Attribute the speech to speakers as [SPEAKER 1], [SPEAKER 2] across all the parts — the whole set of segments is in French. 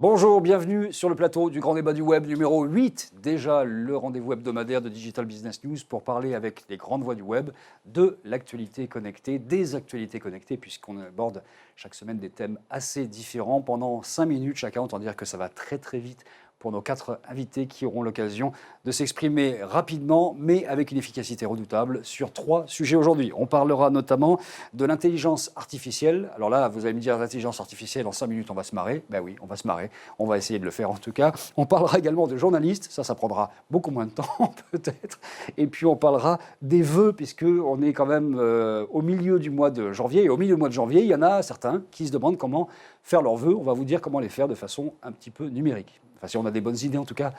[SPEAKER 1] Bonjour, bienvenue sur le plateau du Grand Débat du Web numéro 8. Déjà le rendez-vous hebdomadaire de Digital Business News pour parler avec les grandes voix du web de l'actualité connectée, des actualités connectées, puisqu'on aborde chaque semaine des thèmes assez différents. Pendant 5 minutes chacun, autant dire que ça va très très vite pour nos 4 invités qui auront l'occasion de s'exprimer rapidement, mais avec une efficacité redoutable sur 3 sujets aujourd'hui. On parlera notamment de l'intelligence artificielle. Alors là, vous allez me dire, l'intelligence artificielle, en 5 minutes, on va se marrer. Ben oui, on va se marrer. On va essayer de le faire en tout cas. On parlera également de journalistes. Ça prendra beaucoup moins de temps peut-être. Et puis on parlera des vœux, puisqu'on est quand même au milieu du mois de janvier. Et au milieu du mois de janvier, il y en a certains qui se demandent comment faire leurs vœux. On va vous dire comment les faire de façon un petit peu numérique. Enfin, si on a des bonnes idées en tout cas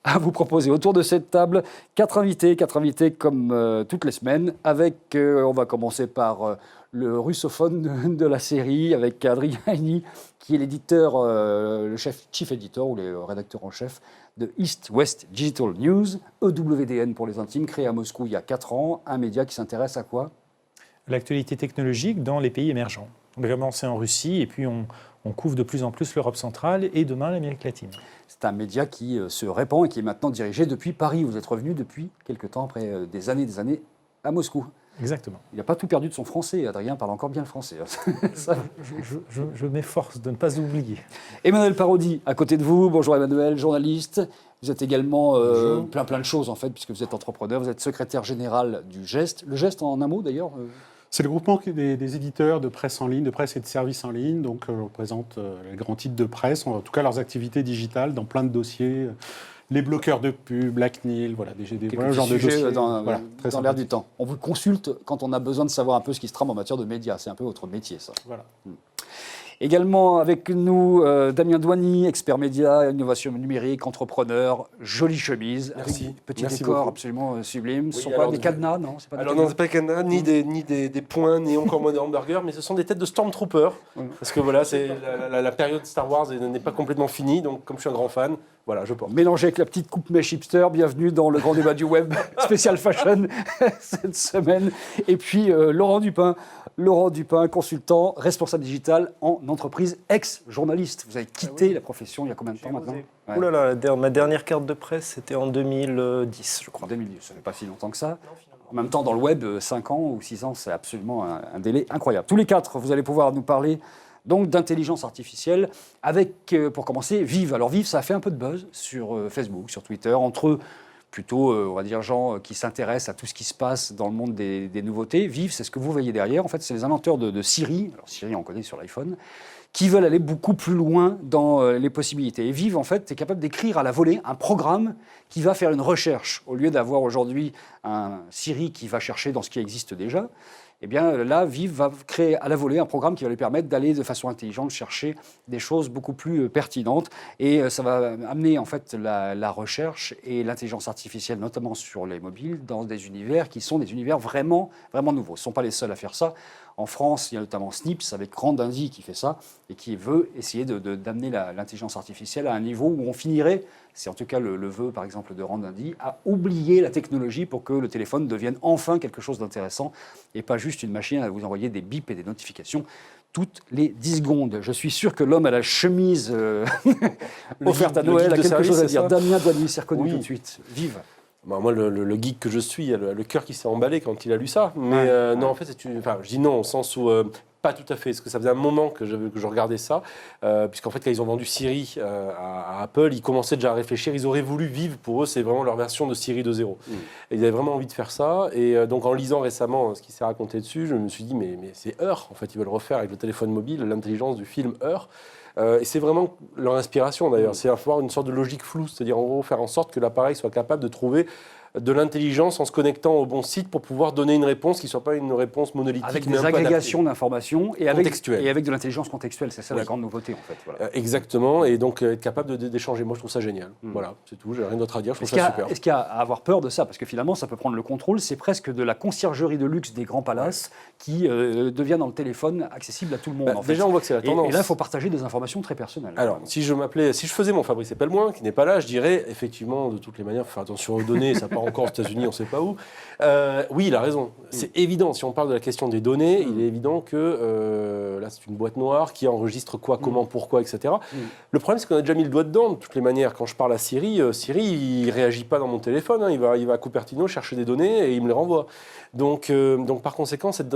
[SPEAKER 1] à vous proposer. Autour de cette table, 4 invités comme toutes les semaines. On va commencer par le russophone de la série, avec Adrien Haigny, qui est l'éditeur, le chief editor ou le rédacteur en chef de East West Digital News, EWDN pour les intimes, créé à Moscou il y a 4 ans, un média qui s'intéresse à quoi ?
[SPEAKER 2] L'actualité technologique dans les pays émergents. On a commencé en Russie et puis on couvre de plus en plus l'Europe centrale et demain l'Amérique latine.
[SPEAKER 1] C'est un média qui se répand et qui est maintenant dirigé depuis Paris. Vous êtes revenu depuis quelques temps, après des années à Moscou.
[SPEAKER 2] Exactement.
[SPEAKER 1] Il n'a pas tout perdu de son français. Adrien parle encore bien le français.
[SPEAKER 2] Je m'efforce de ne pas oublier.
[SPEAKER 1] Emmanuel Parodi, à côté de vous. Bonjour Emmanuel, journaliste. Vous êtes également plein de choses en fait, puisque vous êtes entrepreneur. Vous êtes secrétaire général du GEST. Le GEST en un mot d'ailleurs
[SPEAKER 3] C'est le groupement des éditeurs de presse en ligne, de presse et de services en ligne. Donc, on représente les grands titres de presse, en tout cas leurs activités digitales dans plein de dossiers. Les bloqueurs de pub, la CNIL, voilà, des genre de dossiers.
[SPEAKER 1] Dans l'air du temps. On vous consulte quand on a besoin de savoir un peu ce qui se trame en matière de médias. C'est un peu votre métier, ça.
[SPEAKER 3] Voilà.
[SPEAKER 1] Également avec nous, Damien Douany, expert média, innovation numérique, entrepreneur, jolie chemise,
[SPEAKER 4] merci.
[SPEAKER 1] Petit
[SPEAKER 4] Merci
[SPEAKER 1] décor
[SPEAKER 4] beaucoup.
[SPEAKER 1] absolument sublime. Ce
[SPEAKER 4] Oui,
[SPEAKER 1] ne sont pas des cadenas, non?
[SPEAKER 4] Non, c'est pas des cadenas, ni des points, ni encore moins des hamburgers, mais ce sont des têtes de Stormtroopers. Parce que voilà, la période Star Wars n'est pas complètement finie, donc comme je suis un grand fan, voilà, je porte.
[SPEAKER 1] Mélangé avec la petite coupe mèche hipster, bienvenue dans le grand débat du web, spécial fashion cette semaine. Et puis Laurent Dupin, consultant, responsable digital en entreprise, ex-journaliste. Vous avez quitté la profession il y a combien de temps maintenant ?
[SPEAKER 5] Ouh là là, ma dernière carte de presse, c'était en 2010, je crois.
[SPEAKER 1] En 2010, ça fait pas si longtemps que ça. En même temps, dans le web, 5 ans ou 6 ans, c'est absolument un délai incroyable. Tous les 4, vous allez pouvoir nous parler donc d'intelligence artificielle avec, pour commencer, Vive. Alors Vive, ça a fait un peu de buzz sur Facebook, sur Twitter, entre plutôt, on va dire, gens qui s'intéressent à tout ce qui se passe dans le monde des nouveautés. Vive, c'est ce que vous voyez derrière. En fait, c'est les inventeurs de Siri. Alors Siri, on connaît sur l'iPhone, qui veulent aller beaucoup plus loin dans les possibilités. Et Vive, en fait, est capable d'écrire à la volée un programme qui va faire une recherche. Au lieu d'avoir aujourd'hui un Siri qui va chercher dans ce qui existe déjà, eh bien là, Vive va créer à la volée un programme qui va lui permettre d'aller de façon intelligente chercher des choses beaucoup plus pertinentes. Et ça va amener en fait la recherche et l'intelligence artificielle, notamment sur les mobiles, dans des univers qui sont des univers vraiment, vraiment nouveaux. Ce ne sont pas les seuls à faire ça. En France, il y a notamment Snips avec Randindy qui fait ça et qui veut essayer d'amener l'intelligence artificielle à un niveau où on finirait, c'est en tout cas le vœu par exemple de Randindy, à oublier la technologie pour que le téléphone devienne enfin quelque chose d'intéressant et pas juste une machine à vous envoyer des bips et des notifications toutes les 10 secondes. Je suis sûr que l'homme à la chemise offerte à Noël a quelque chose à dire. Damien Douany s'est reconnu tout de suite. Vive.
[SPEAKER 4] Bah, moi, le geek que je suis, a le cœur qui s'est emballé quand il a lu ça. Mais non, en fait, je dis non au sens où pas tout à fait, parce que ça faisait un moment que je regardais ça, puisqu'en fait, quand ils ont vendu Siri à Apple, ils commençaient déjà à réfléchir. Ils auraient voulu vivre, pour eux, c'est vraiment leur version de Siri 2.0. Et ils avaient vraiment envie de faire ça. Et donc, en lisant récemment ce qui s'est raconté dessus, je me suis dit, mais c'est Her. En fait, ils veulent refaire avec le téléphone mobile l'intelligence du film Her. Et c'est vraiment leur inspiration d'ailleurs, c'est avoir une sorte de logique floue, c'est-à-dire en gros faire en sorte que l'appareil soit capable de trouver de l'intelligence en se connectant au bon site pour pouvoir donner une réponse qui ne soit pas une réponse monolithique.
[SPEAKER 1] Avec
[SPEAKER 4] mais
[SPEAKER 1] des agrégations d'informations et avec de l'intelligence contextuelle, c'est ça la grande nouveauté en fait. Voilà.
[SPEAKER 4] Exactement, et donc être capable d'échanger. Moi je trouve ça génial. Voilà, c'est tout, j'ai rien d'autre à dire, je trouve ça super.
[SPEAKER 1] Est-ce qu'il y a à avoir peur de ça ? Parce que finalement ça peut prendre le contrôle, c'est presque de la conciergerie de luxe des grands palaces qui devient dans le téléphone accessible à tout le monde. En fait.
[SPEAKER 4] Déjà on voit que c'est la tendance.
[SPEAKER 1] Et là il faut partager des informations très personnelles.
[SPEAKER 4] Alors si je faisais mon Fabrice Epelmoin, qui n'est pas là, je dirais effectivement de toutes les manières, il faut faire attention aux données, ça part encore aux États-Unis, on ne sait pas où. Oui, il a raison. C'est évident. Si on parle de la question des données, il est évident que là, c'est une boîte noire qui enregistre quoi, comment, pourquoi, etc. Le problème, c'est qu'on a déjà mis le doigt dedans. De toutes les manières, quand je parle à Siri, Siri, il réagit pas dans mon téléphone. Hein. Il va à Cupertino chercher des données et il me les renvoie. Donc par conséquent, cet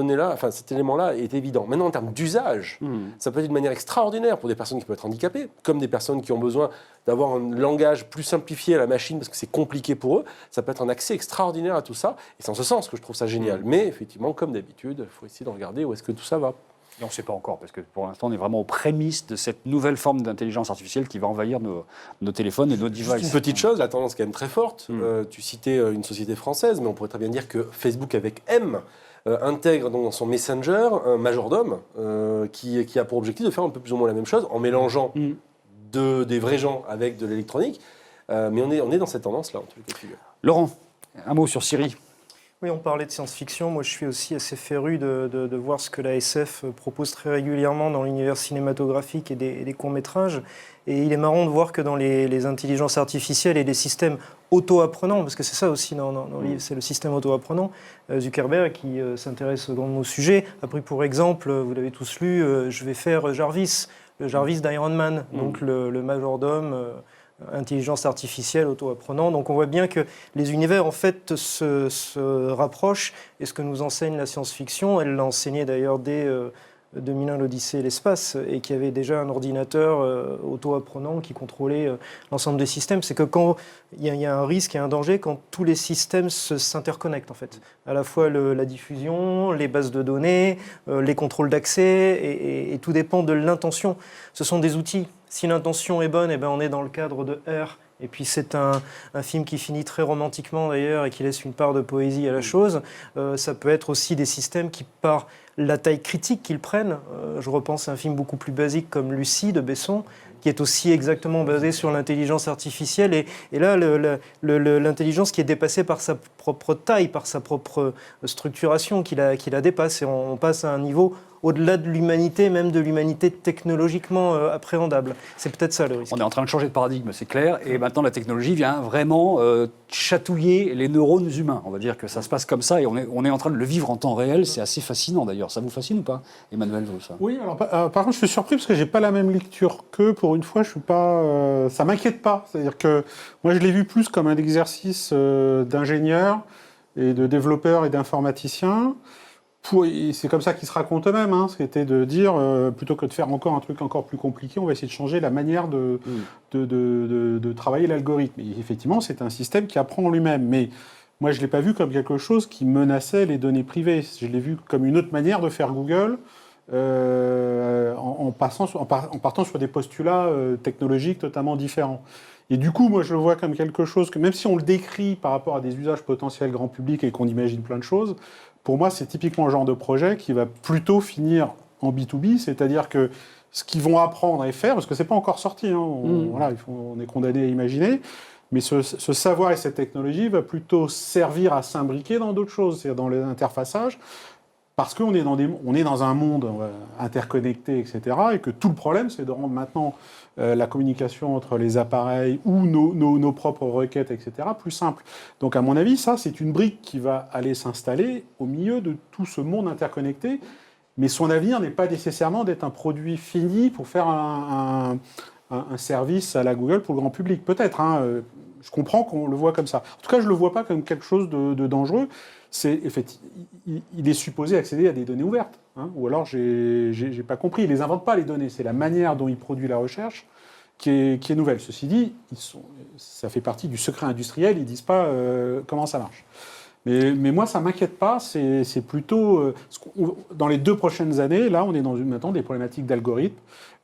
[SPEAKER 4] élément-là est évident. Maintenant, en termes d'usage, ça peut être une manière extraordinaire pour des personnes qui peuvent être handicapées, comme des personnes qui ont besoin d'avoir un langage plus simplifié à la machine parce que c'est compliqué pour eux. Ça peut être un accès extraordinaire à tout ça. Et c'est en ce sens que je trouve ça génial. Mais effectivement, comme d'habitude, il faut essayer de regarder où est-ce que tout ça va.
[SPEAKER 1] Et on ne sait pas encore, parce que pour l'instant, on est vraiment aux prémices de cette nouvelle forme d'intelligence artificielle qui va envahir nos téléphones et nos devices.
[SPEAKER 4] Juste une petite chose, la tendance est quand même très forte. Tu citais une société française, mais on pourrait très bien dire que Facebook avec M intègre donc dans son Messenger un majordome qui a pour objectif de faire un peu plus ou moins la même chose en mélangeant des vrais gens avec de l'électronique. Mais on est dans cette tendance-là, en tous les cas de figure.
[SPEAKER 1] Laurent, un mot sur Siri.
[SPEAKER 5] Oui, on parlait de science-fiction. Moi, je suis aussi assez féru de voir ce que la SF propose très régulièrement dans l'univers cinématographique et des courts-métrages. Et il est marrant de voir que dans les intelligences artificielles et les systèmes auto-apprenants, parce que c'est ça aussi dans le livre, c'est le système auto-apprenant, Zuckerberg, qui s'intéresse grandement au sujet, a pris pour exemple, vous l'avez tous lu, je vais faire Jarvis, le Jarvis d'Iron Man, donc le majordome... intelligence artificielle, auto-apprenant. Donc on voit bien que les univers en fait se rapprochent et ce que nous enseigne la science-fiction, elle l'a enseigné d'ailleurs dès 2001 l'Odyssée et l'espace et qui avait déjà un ordinateur auto-apprenant qui contrôlait l'ensemble des systèmes, c'est que quand il y a un risque et un danger quand tous les systèmes s'interconnectent en fait. À la fois la diffusion, les bases de données, les contrôles d'accès et tout dépend de l'intention. Ce sont des outils. Si l'intention est bonne, eh ben on est dans le cadre de R. Et puis c'est un film qui finit très romantiquement d'ailleurs et qui laisse une part de poésie à la chose. Ça peut être aussi des systèmes qui, par la taille critique qu'ils prennent, je repense à un film beaucoup plus basique comme Lucie de Besson, qui est aussi exactement basé sur l'intelligence artificielle. Et là, l'intelligence qui est dépassée par sa propre taille, par sa propre structuration, qui la dépasse. Et on passe à un niveau au-delà de l'humanité, même de l'humanité technologiquement appréhendable. C'est peut-être ça le risque.
[SPEAKER 1] On est en train de changer de paradigme, c'est clair. Et maintenant, la technologie vient vraiment chatouiller les neurones humains. On va dire que ça se passe comme ça et on est en train de le vivre en temps réel. C'est assez fascinant d'ailleurs. Ça vous fascine ou pas, Emmanuel, vous, ça?
[SPEAKER 3] Oui, alors par contre, je suis surpris parce que j'ai pas la même lecture qu'eux. Pour une fois, je suis pas. Ça m'inquiète pas. C'est-à-dire que moi, je l'ai vu plus comme un exercice d'ingénieur et de développeur et d'informaticien. C'est comme ça qu'ils se racontent eux-mêmes, hein, c'était de dire, plutôt que de faire encore un truc encore plus compliqué, on va essayer de changer la manière de travailler l'algorithme. Et effectivement, c'est un système qui apprend lui-même. Mais moi, je ne l'ai pas vu comme quelque chose qui menaçait les données privées. Je l'ai vu comme une autre manière de faire Google, en partant sur des postulats technologiques totalement différents. Et du coup, moi, je le vois comme quelque chose que, même si on le décrit par rapport à des usages potentiels grand public et qu'on imagine plein de choses, pour moi, c'est typiquement le genre de projet qui va plutôt finir en B2B, c'est-à-dire que ce qu'ils vont apprendre et faire, parce que c'est pas encore sorti, hein, on est condamné à imaginer, mais ce savoir et cette technologie va plutôt servir à s'imbriquer dans d'autres choses, c'est-à-dire dans l'interfaçage, parce qu'on est dans un monde interconnecté, etc., et que tout le problème, c'est de rendre maintenant la communication entre les appareils ou nos propres requêtes, etc., plus simple. Donc, à mon avis, ça, c'est une brique qui va aller s'installer au milieu de tout ce monde interconnecté, mais son avenir n'est pas nécessairement d'être un produit fini pour faire un service à la Google pour le grand public. Peut-être, hein, je comprends qu'on le voit comme ça. En tout cas, je ne le vois pas comme quelque chose de dangereux. Il est supposé accéder à des données ouvertes. Hein, ou alors, j'ai pas compris. Il les invente pas, les données. C'est la manière dont il produit la recherche qui est nouvelle. Ceci dit, ça fait partie du secret industriel. Ils disent pas comment ça marche. Mais moi, ça m'inquiète pas. C'est plutôt... dans les 2 prochaines années, là, on est maintenant des problématiques d'algorithmes.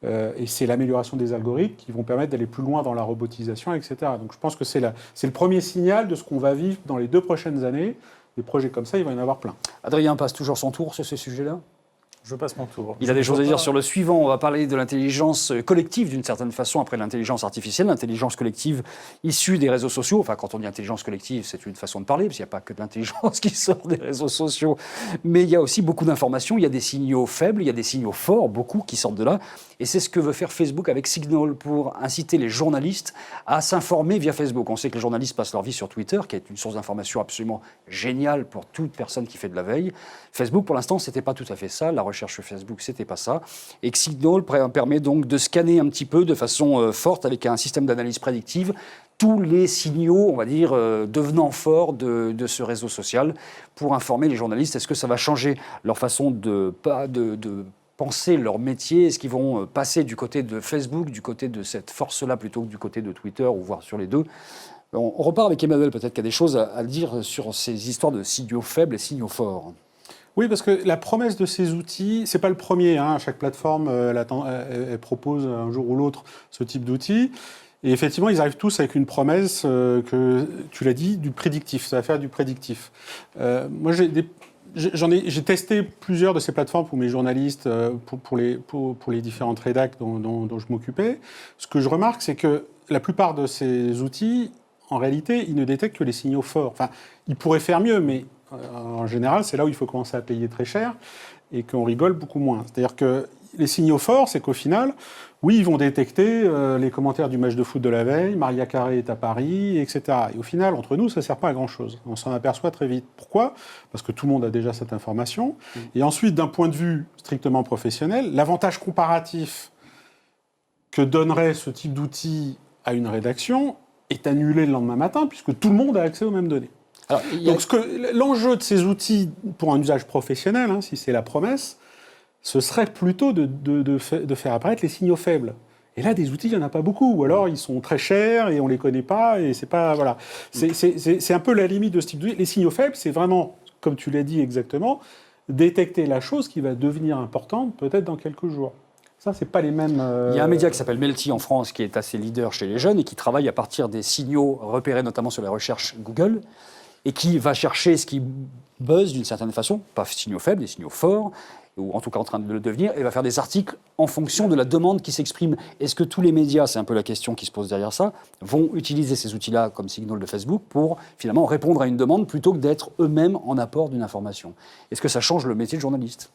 [SPEAKER 3] Et c'est l'amélioration des algorithmes qui vont permettre d'aller plus loin dans la robotisation, etc. Donc je pense que c'est le premier signal de ce qu'on va vivre dans les 2 prochaines années. Des projets comme ça, il va y en avoir plein.
[SPEAKER 1] Adrien passe toujours son tour sur ce sujet-là?
[SPEAKER 2] Je passe mon tour.
[SPEAKER 1] Il a des choses à dire sur le suivant. On va parler de l'intelligence collective d'une certaine façon après l'intelligence artificielle. L'intelligence collective issue des réseaux sociaux. Enfin, quand on dit intelligence collective, c'est une façon de parler, parce qu'il n'y a pas que de l'intelligence qui sort des réseaux sociaux. Mais il y a aussi beaucoup d'informations. Il y a des signaux faibles, il y a des signaux forts, beaucoup qui sortent de là. Et c'est ce que veut faire Facebook avec Signal pour inciter les journalistes à s'informer via Facebook. On sait que les journalistes passent leur vie sur Twitter, qui est une source d'information absolument géniale pour toute personne qui fait de la veille. Facebook, pour l'instant, c'était pas tout à fait ça. La recherche Facebook, c'était pas ça. Et Signal permet donc de scanner un petit peu de façon forte avec un système d'analyse prédictive tous les signaux, on va dire, devenant forts de ce réseau social pour informer les journalistes. Est-ce que ça va changer leur façon de penser leur métier? Est-ce qu'ils vont passer du côté de Facebook, du côté de cette force-là, plutôt que du côté de Twitter, ou voire sur les deux? On repart avec Emmanuel, peut-être qu'il y a des choses à dire sur ces histoires de signaux faibles et signaux forts.
[SPEAKER 3] Oui, parce que la promesse de ces outils, c'est pas le premier. Chaque plateforme elle propose un jour ou l'autre ce type d'outils. Et effectivement, ils arrivent tous avec une promesse que, tu l'as dit, du prédictif. Ça va faire du prédictif. Moi, j'ai testé plusieurs de ces plateformes pour mes journalistes, pour les différentes rédacs dont je m'occupais. Ce que je remarque, c'est que la plupart de ces outils, en réalité, ils ne détectent que les signaux forts. Enfin, ils pourraient faire mieux, mais en général, c'est là où il faut commencer à payer très cher et qu'on rigole beaucoup moins. C'est-à-dire que les signaux forts, c'est qu'au final, oui, ils vont détecter les commentaires du match de foot de la veille, Maria Carré est à Paris, etc. Et au final, entre nous, ça ne sert pas à grand-chose. On s'en aperçoit très vite. Pourquoi ? Parce que tout le monde a déjà cette information. Et ensuite, d'un point de vue strictement professionnel, l'avantage comparatif que donnerait ce type d'outil à une rédaction est annulé le lendemain matin, puisque tout le monde a accès aux mêmes données. Alors, donc l'enjeu de ces outils pour un usage professionnel, si c'est la promesse, ce serait plutôt de faire apparaître les signaux faibles. Et là, des outils, il n'y en a pas beaucoup. Ou alors, ils sont très chers et on ne les connaît pas. Et c'est pas, voilà. C'est un peu la limite de ce type d'outil. Les signaux faibles, c'est vraiment, comme tu l'as dit exactement, détecter la chose qui va devenir importante peut-être dans quelques jours. Ça, c'est pas les mêmes...
[SPEAKER 1] Il y a un média qui s'appelle Melty en France, qui est assez leader chez les jeunes et qui travaille à partir des signaux repérés notamment sur les recherches Google, et qui va chercher ce qui buzz d'une certaine façon, pas signaux faibles, des signaux forts, ou en tout cas en train de le devenir, et va faire des articles en fonction de la demande qui s'exprime. Est-ce que tous les médias, c'est un peu la question qui se pose derrière ça, vont utiliser ces outils-là comme Signal de Facebook pour finalement répondre à une demande plutôt que d'être eux-mêmes en apport d'une information? Est-ce que ça change le métier de journaliste?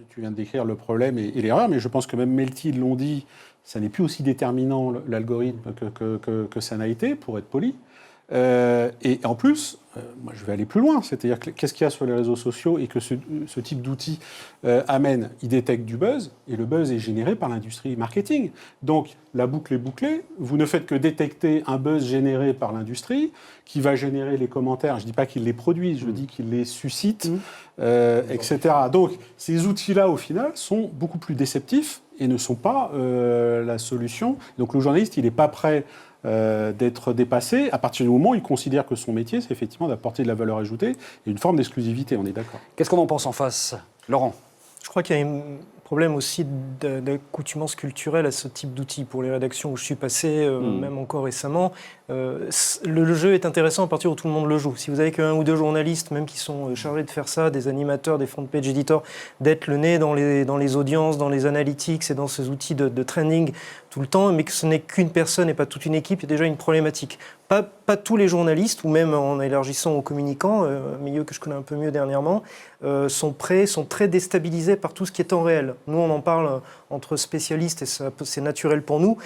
[SPEAKER 3] Tu viens de décrire le problème et l'erreur, mais je pense que même Melty l'ont dit, ça n'est plus aussi déterminant l'algorithme que ça n'a été, pour être poli. Et en plus, moi je vais aller plus loin, c'est-à-dire qu'est-ce qu'il y a sur les réseaux sociaux et que ce type d'outil amène, il détecte du buzz, et le buzz est généré par l'industrie marketing. Donc la boucle est bouclée, vous ne faites que détecter un buzz généré par l'industrie, qui va générer les commentaires, je ne dis pas qu'il les produise, je dis qu'il les suscite, etc. Donc ces outils-là, au final, sont beaucoup plus déceptifs et ne sont pas la solution. Donc le journaliste, il n'est pas prêt d'être dépassé à partir du moment où il considère que son métier, c'est effectivement d'apporter de la valeur ajoutée et une forme d'exclusivité, on est d'accord.
[SPEAKER 1] Qu'est-ce qu'on en pense en face, Laurent?
[SPEAKER 5] Je crois qu'il y a un problème aussi d'accoutumance culturelle à ce type d'outils. Pour les rédactions où je suis passé, même encore récemment, le jeu est intéressant à partir où tout le monde le joue. Si vous avez qu'un ou deux journalistes, même qui sont chargés de faire ça, des animateurs, des front page editors, d'être le nez dans les audiences, dans les analytics et dans ces outils de trending tout le temps, mais que ce n'est qu'une personne et pas toute une équipe, il y a déjà une problématique. Pas tous les journalistes, ou même en élargissant aux communicants, milieu que je connais un peu mieux dernièrement, sont très déstabilisés par tout ce qui est temps réel. Nous, on en parle entre spécialistes et c'est naturel pour nous.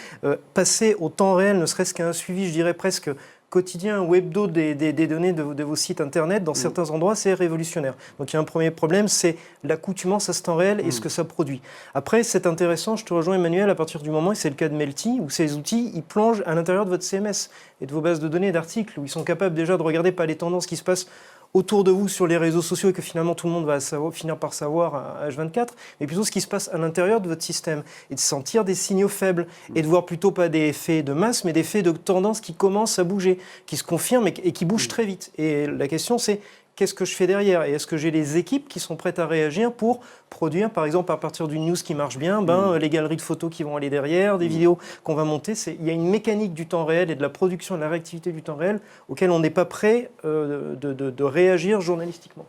[SPEAKER 5] Passer au temps réel, ne serait-ce qu'un suivi, je dirais presque quotidien ou hebdo des données de vos sites internet, dans certains endroits, c'est révolutionnaire. Donc il y a un premier problème, c'est l'accoutumance à ce temps réel et ce que ça produit. Après, c'est intéressant, je te rejoins Emmanuel, à partir du moment, et c'est le cas de Melty, où ces outils, ils plongent à l'intérieur de votre CMS et de vos bases de données et d'articles, où ils sont capables déjà de regarder pas les tendances qui se passent autour de vous sur les réseaux sociaux et que finalement tout le monde va finir par savoir à H24, mais plutôt ce qui se passe à l'intérieur de votre système et de sentir des signaux faibles et de voir plutôt pas des effets de masse, mais des effets de tendance qui commencent à bouger, qui se confirment et qui bougent très vite. Et la question c'est, qu'est-ce que je fais derrière? Et est-ce que j'ai les équipes qui sont prêtes à réagir pour produire, par exemple, à partir d'une news qui marche bien, les galeries de photos qui vont aller derrière, des vidéos qu'on va monter. Il y a une mécanique du temps réel et de la production et de la réactivité du temps réel auquel on n'est pas prêt de réagir journalistiquement.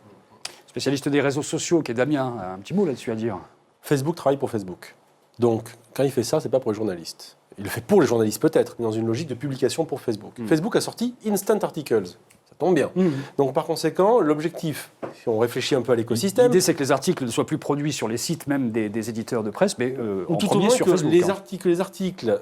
[SPEAKER 1] Spécialiste des réseaux sociaux, qui est Damien, un petit mot là-dessus à dire.
[SPEAKER 4] Facebook travaille pour Facebook. Donc, quand il fait ça, c'est pas pour les journalistes. Il le fait pour les journalistes peut-être, mais dans une logique de publication pour Facebook. Facebook a sorti Instant Articles. Ça tombe bien. Donc, par conséquent, l'objectif, si on réfléchit un peu à l'écosystème...
[SPEAKER 1] L'idée, c'est que les articles ne soient plus produits sur les sites même des éditeurs de presse, mais
[SPEAKER 4] ou
[SPEAKER 1] en
[SPEAKER 4] tout au
[SPEAKER 1] premier
[SPEAKER 4] moins
[SPEAKER 1] sur
[SPEAKER 4] que
[SPEAKER 1] Facebook.
[SPEAKER 4] les articles,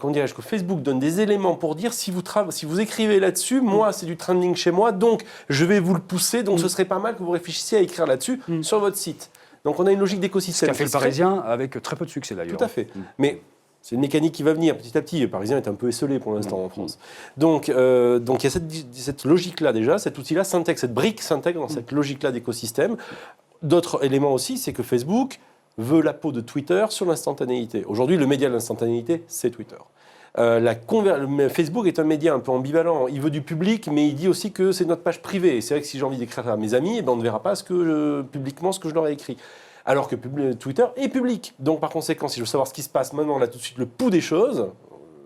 [SPEAKER 4] comment dirais-je, que Facebook donne des éléments pour dire si vous écrivez là-dessus, moi, c'est du trending chez moi, donc je vais vous le pousser, donc ce serait pas mal que vous réfléchissiez à écrire là-dessus sur votre site. Donc on a une logique
[SPEAKER 1] Ce
[SPEAKER 4] d'écosystème.
[SPEAKER 1] qu'a fait le Parisien avec très peu de succès d'ailleurs.
[SPEAKER 4] Tout à fait. Mais c'est une mécanique qui va venir petit à petit. Le Parisien est un peu esselé pour l'instant en France. Donc il y a cette logique-là déjà, cet outil-là s'intègre, cette brique s'intègre dans cette logique-là d'écosystème. D'autres éléments aussi, c'est que Facebook veut la peau de Twitter sur l'instantanéité. Aujourd'hui, le média de l'instantanéité, c'est Twitter. Facebook est un média un peu ambivalent. Il veut du public, mais il dit aussi que c'est notre page privée. Et c'est vrai que si j'ai envie d'écrire à mes amis, on ne verra pas publiquement ce que je leur ai écrit. Alors que Twitter est public. Donc par conséquent, si je veux savoir ce qui se passe maintenant, là tout de suite, le pouls des choses,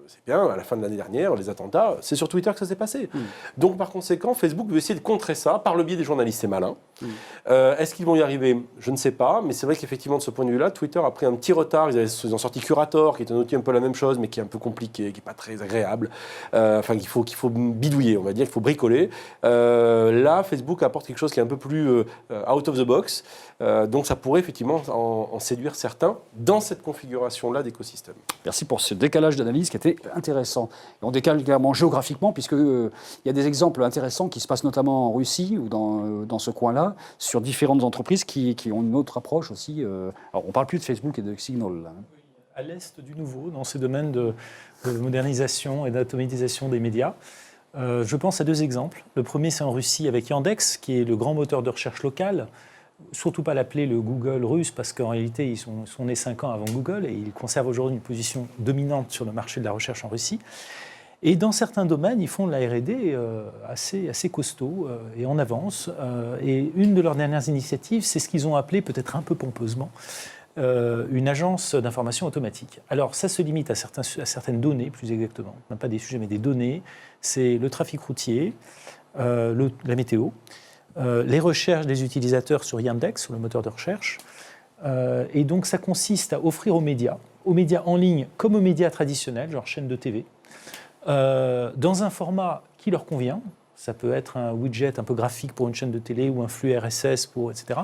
[SPEAKER 4] c'est bien, à la fin de l'année dernière, les attentats, c'est sur Twitter que ça s'est passé. Donc par conséquent, Facebook veut essayer de contrer ça par le biais des journalistes, c'est malin. Est-ce qu'ils vont y arriver? Je ne sais pas, mais c'est vrai qu'effectivement, de ce point de vue-là, Twitter a pris un petit retard. Ils ont sorti Curator, qui est un outil un peu la même chose, mais qui est un peu compliqué, qui n'est pas très agréable. Enfin, qu'il faut bidouiller, on va dire, qu'il faut bricoler. Là, Facebook apporte quelque chose qui est un peu plus out of the box. Donc ça pourrait effectivement en séduire certains dans cette configuration-là d'écosystème.
[SPEAKER 1] Merci pour ce décalage d'analyse qui était intéressant. Et on décale clairement géographiquement, puisqu'il y a des exemples intéressants qui se passent notamment en Russie ou dans ce coin-là, sur différentes entreprises qui ont une autre approche aussi. Alors, on ne parle plus de Facebook et de Signal, là.
[SPEAKER 2] À l'est du nouveau, dans ces domaines de modernisation et d'automatisation des médias. Je pense à deux exemples. Le premier, c'est en Russie avec Yandex, qui est le grand moteur de recherche local. Surtout pas l'appeler le Google russe, parce qu'en réalité, ils sont nés 5 ans avant Google et ils conservent aujourd'hui une position dominante sur le marché de la recherche en Russie. Et dans certains domaines, ils font de la R&D assez costaud et en avance. Et une de leurs dernières initiatives, c'est ce qu'ils ont appelé, peut-être un peu pompeusement, une agence d'information automatique. Alors ça se limite à certaines données, plus exactement. Non pas des sujets, mais des données. C'est le trafic routier, la météo, les recherches des utilisateurs sur Yandex, sur le moteur de recherche. Et donc ça consiste à offrir aux médias en ligne comme aux médias traditionnels, genre chaîne de TV, dans un format qui leur convient. Ça peut être un widget un peu graphique pour une chaîne de télé ou un flux RSS, etc.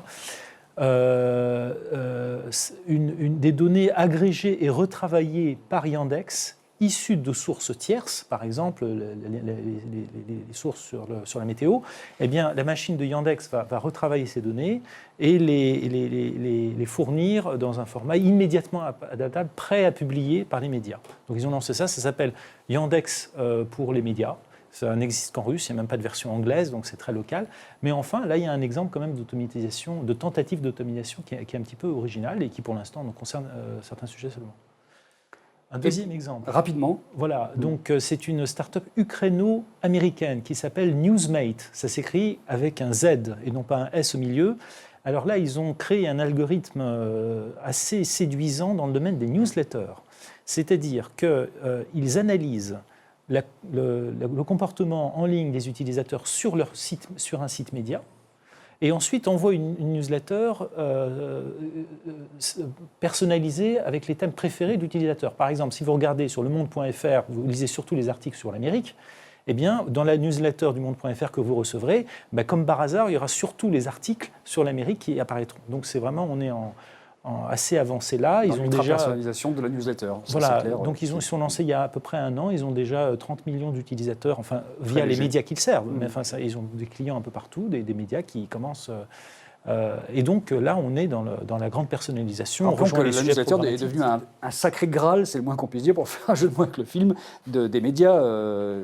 [SPEAKER 2] Des données agrégées et retravaillées par Yandex, issues de sources tierces, par exemple les sources sur la météo. Eh bien, la machine de Yandex va retravailler ces données et les fournir dans un format immédiatement adaptable, prêt à publier par les médias. Donc ils ont lancé ça s'appelle Yandex pour les médias. Ça n'existe qu'en russe, il n'y a même pas de version anglaise, donc c'est très local. Mais enfin, là, il y a un exemple quand même d'automatisation, de tentative d'automatisation qui est un petit peu original et qui, pour l'instant, nous concerne certains sujets seulement. Un deuxième exemple.
[SPEAKER 1] Rapidement.
[SPEAKER 2] Voilà, donc c'est une start-up ukraino-américaine qui s'appelle Newsmate. Ça s'écrit avec un Z et non pas un S au milieu. Alors là, ils ont créé un algorithme assez séduisant dans le domaine des newsletters. C'est-à-dire qu'ils analysent le comportement en ligne des utilisateurs sur un site média, et ensuite envoie une newsletter personnalisée avec les thèmes préférés de l'utilisateur. Par exemple, si vous regardez sur lemonde.fr, vous lisez surtout les articles sur l'Amérique, eh bien, dans la newsletter du monde.fr que vous recevrez, comme par hasard, il y aura surtout les articles sur l'Amérique qui apparaîtront. Donc c'est vraiment, on est assez avancé là.
[SPEAKER 1] Ils ont déjà personnalisation de la newsletter.
[SPEAKER 2] Voilà,
[SPEAKER 1] clair,
[SPEAKER 2] donc ils sont lancés il y a à peu près 1 an. Ils ont déjà 30 millions d'utilisateurs, enfin via les médias qu'ils servent. Mais enfin, ils ont des clients un peu partout, des médias qui commencent. Et donc là, on est dans la grande personnalisation.
[SPEAKER 1] Rappelons que la newsletter est devenue un sacré graal, c'est le moins qu'on puisse dire, pour faire un jeu de mots avec le film, des médias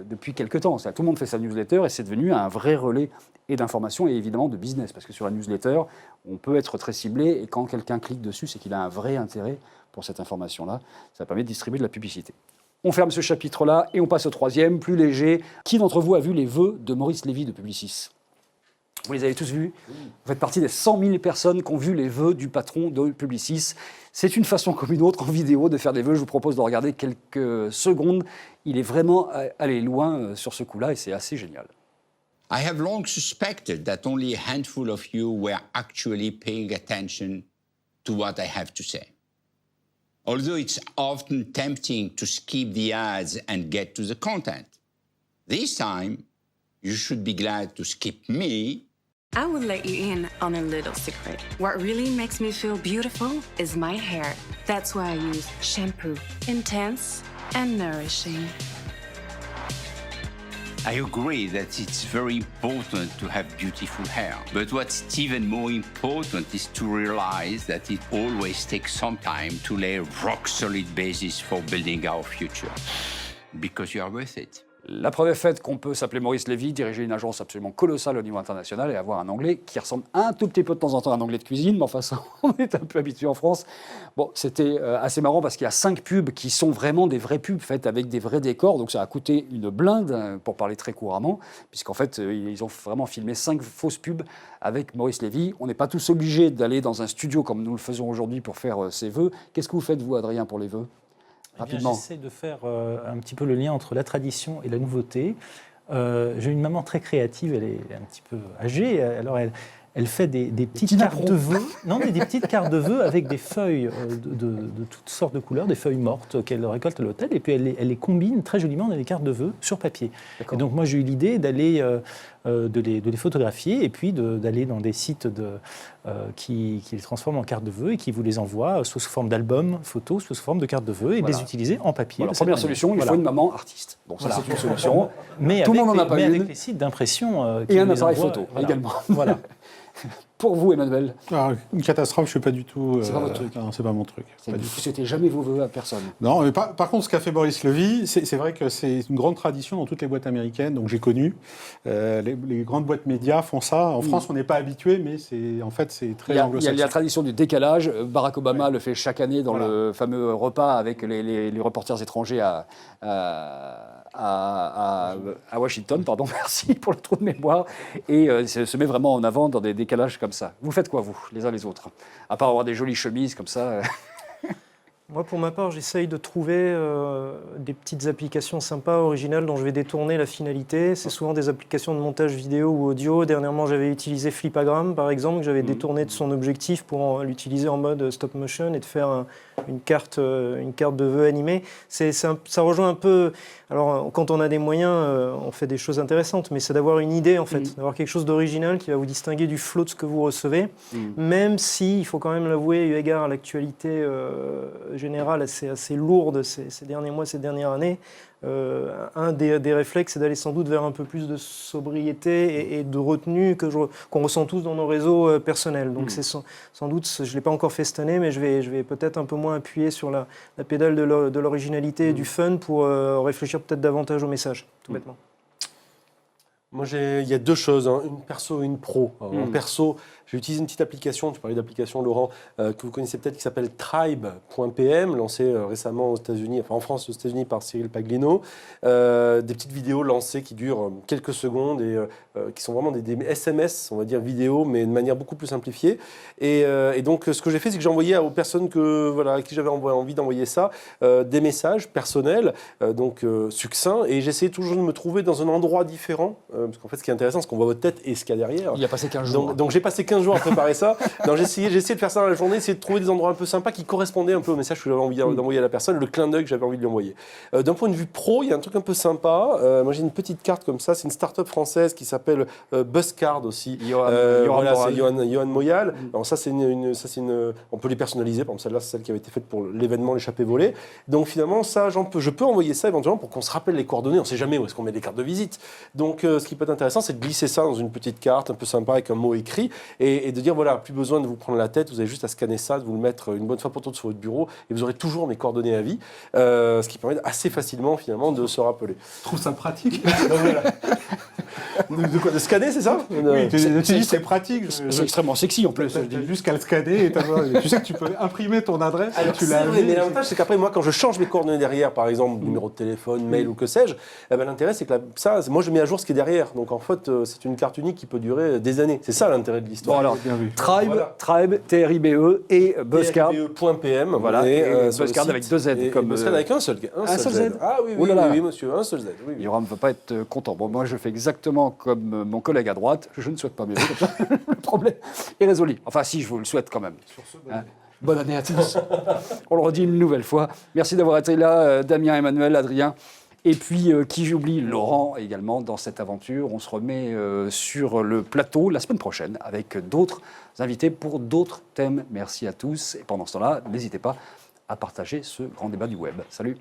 [SPEAKER 1] depuis quelques temps. Tout le monde fait sa newsletter et c'est devenu un vrai relais et d'information et évidemment de business. Parce que sur la newsletter, on peut être très ciblé et quand quelqu'un clique dessus, c'est qu'il a un vrai intérêt pour cette information-là. Ça permet de distribuer de la publicité. On ferme ce chapitre-là et on passe au troisième, plus léger. Qui d'entre vous a vu les vœux de Maurice Lévy de Publicis ? Vous les avez tous vus. Vous faites partie des 100 000 personnes qui ont vu les vœux du patron de Publicis. C'est une façon comme une autre en vidéo de faire des vœux. Je vous propose de regarder quelques secondes. Il est vraiment allé loin sur ce coup-là et c'est assez génial.
[SPEAKER 6] I have long suspected that only a handful of you were actually paying attention to what I have to say. Although it's often tempting to skip the ads and get to the content, this time you should be glad to skip me.
[SPEAKER 7] I will let you in on a little secret. What really makes me feel beautiful is my hair. That's why I use shampoo. Intense and nourishing.
[SPEAKER 6] I agree that it's very important to have beautiful hair. But what's even more important is to realize that it always takes some time to lay a rock-solid basis for building our future. Because you are worth it.
[SPEAKER 1] La preuve est faite qu'on peut s'appeler Maurice Lévy, diriger une agence absolument colossale au niveau international et avoir un anglais qui ressemble un tout petit peu de temps en temps à un anglais de cuisine, mais enfin ça, on est un peu habitué en France. Bon, c'était assez marrant parce qu'il y a 5 pubs qui sont vraiment des vraies pubs faites avec des vrais décors, donc ça a coûté une blinde, pour parler très couramment, puisqu'en fait, ils ont vraiment filmé 5 fausses pubs avec Maurice Lévy. On n'est pas tous obligés d'aller dans un studio comme nous le faisons aujourd'hui pour faire ses vœux. Qu'est-ce que vous faites, vous, Adrien, pour les vœux ? Rapidement.
[SPEAKER 2] J'essaie de faire un petit peu le lien entre la tradition et la nouveauté. J'ai une maman très créative, elle est un petit peu âgée, alors elle fait des petites cartes de vœux, non, mais des petites cartes de vœux avec des feuilles de toutes sortes de couleurs, des feuilles mortes qu'elle récolte à l'hôtel, et puis elle les combine très joliment dans des cartes de vœux sur papier. Et donc moi j'ai eu l'idée d'aller de les photographier et puis d'aller dans des sites qui les transforment en cartes de vœux et qui vous les envoient soit sous forme d'albums photos, soit sous forme de cartes de vœux et de les utiliser en papier.
[SPEAKER 1] Voilà, première solution, il faut une maman artiste. Bon, ça c'est une solution.
[SPEAKER 2] Mais
[SPEAKER 1] tout le monde n'en a pas une.
[SPEAKER 2] avec les sites d'impression
[SPEAKER 1] et un appareil photo également.
[SPEAKER 2] Voilà.
[SPEAKER 1] Pour vous, Emmanuel.
[SPEAKER 3] Alors, une catastrophe, je ne suis pas du tout...
[SPEAKER 1] C'est pas votre truc.
[SPEAKER 3] Non, c'est pas mon truc.
[SPEAKER 1] Vous ne souhaitez jamais vos vœux à personne.
[SPEAKER 3] Non, mais par contre, ce qu'a fait Maurice Lévy, c'est vrai que c'est une grande tradition dans toutes les boîtes américaines. Donc j'ai connu. Les grandes boîtes médias font ça. En France, on n'est pas habitué, mais en fait, c'est très anglo-saxon.
[SPEAKER 1] Il y a la tradition du décalage. Barack Obama le fait chaque année dans le fameux repas avec les reporters étrangers à Washington. Pardon, merci pour le trou de mémoire. Et se met vraiment en avant dans des décalages comme ça. Vous faites quoi, vous, les uns les autres? À part avoir des jolies chemises comme ça.
[SPEAKER 5] Moi, pour ma part, j'essaye de trouver des petites applications sympas, originales, dont je vais détourner la finalité. C'est souvent des applications de montage vidéo ou audio. Dernièrement, j'avais utilisé Flipagram, par exemple, que j'avais détourné de son objectif pour l'utiliser en mode stop motion et de faire une carte de vœux animée. Ça rejoint un peu... Alors, quand on a des moyens, on fait des choses intéressantes, mais c'est d'avoir une idée, en fait, d'avoir quelque chose d'original qui va vous distinguer du flot de ce que vous recevez, même si, il faut quand même l'avouer, eu égard à l'actualité générale assez lourde ces derniers mois, ces dernières années, un des réflexes, c'est d'aller sans doute vers un peu plus de sobriété et de retenue qu'on ressent tous dans nos réseaux personnels. Donc c'est sans doute, je ne l'ai pas encore fait cette année, mais je vais peut-être un peu moins appuyer sur la pédale de l'originalité et du fun pour réfléchir peut-être davantage au message, tout bêtement.
[SPEAKER 4] Moi, il y a deux choses, hein, une perso et une pro. En perso, j'ai utilisé une petite application, tu parlais d'application, Laurent, que vous connaissez peut-être, qui s'appelle Tribe.pm, lancée récemment aux États-Unis, enfin en France, aux États-Unis par Cyril Paglino. Des petites vidéos lancées qui durent quelques secondes et qui sont vraiment des SMS, on va dire vidéo, mais de manière beaucoup plus simplifiée. Et donc, ce que j'ai fait, c'est que j'ai envoyé aux personnes à qui j'avais envie d'envoyer ça, des messages personnels, succincts, et j'essayais toujours de me trouver dans un endroit différent, parce qu'en fait, ce qui est intéressant, c'est qu'on voit votre tête et ce qu'il y a derrière.
[SPEAKER 1] Il y a passé 15 jours.
[SPEAKER 4] Donc j'ai passé 15 jours à préparer ça. J'ai essayé de faire ça dans la journée, essayer de trouver des endroits un peu sympas qui correspondaient un peu au message que j'avais envie d'envoyer à la personne, le clin d'œil que j'avais envie de lui envoyer. D'un point de vue pro, il y a un truc un peu sympa. Moi, j'ai une petite carte comme ça. C'est une start-up française qui s'appelle Buzzcard aussi. C'est Johan Moyal. Alors ça, on peut les personnaliser. Par exemple, celle-là, c'est celle qui avait été faite pour l'événement L'échappée volée. Donc finalement, ça, je peux envoyer ça éventuellement pour qu'on se rappelle les coordonnées. On ne sait jamais où est-ce qu'on met des cartes de visite. Donc ce qui peut être intéressant, c'est de glisser ça dans une petite carte un peu sympa avec un mot écrit et de dire voilà, plus besoin de vous prendre la tête, vous avez juste à scanner ça, de vous le mettre une bonne fois pour toutes sur votre bureau et vous aurez toujours mes coordonnées à vie, ce qui permet assez facilement finalement de se rappeler.
[SPEAKER 3] Je trouve ça pratique.
[SPEAKER 4] De quoi? De scanner, c'est ça?
[SPEAKER 3] Oui, c'est pratique.
[SPEAKER 1] C'est extrêmement sexy en plus.
[SPEAKER 3] Tu as juste qu'à le scanner et tu sais que tu peux imprimer ton adresse.
[SPEAKER 4] Alors,
[SPEAKER 3] tu l'as
[SPEAKER 4] mais l'avantage, c'est qu'après, moi, quand je change mes coordonnées derrière, par exemple, numéro de téléphone, mail ou que sais-je, l'intérêt, c'est que moi, je mets à jour ce qui est derrière. Donc, en fait, c'est une carte unique qui peut durer des années. C'est ça l'intérêt de l'histoire.
[SPEAKER 1] Bon, alors,
[SPEAKER 3] bien vu.
[SPEAKER 1] Tribe, TRIBE et Buzzcard.
[SPEAKER 4] TRIBE.pm.
[SPEAKER 1] Voilà, et Buzzcard avec 2 Z.
[SPEAKER 4] Buzzcard avec un seul
[SPEAKER 1] seul Z.
[SPEAKER 4] Ah oui,
[SPEAKER 1] Oh là là.
[SPEAKER 4] oui, monsieur, un seul Z. Oui.
[SPEAKER 1] Yoram ne va pas être content. Bon, moi, je fais exactement faisant comme mon collègue à droite, je ne souhaite pas mes vœux, comme ça, le problème est résolu. Enfin, si, je vous le souhaite quand même.
[SPEAKER 3] Sur ce,
[SPEAKER 1] Bonne année à tous. On le redit une nouvelle fois. Merci d'avoir été là, Damien, Emmanuel, Adrien. Et puis, qui j'oublie, Laurent également dans cette aventure. On se remet sur le plateau la semaine prochaine avec d'autres invités pour d'autres thèmes. Merci à tous. Et pendant ce temps-là, n'hésitez pas à partager ce grand débat du web. Salut.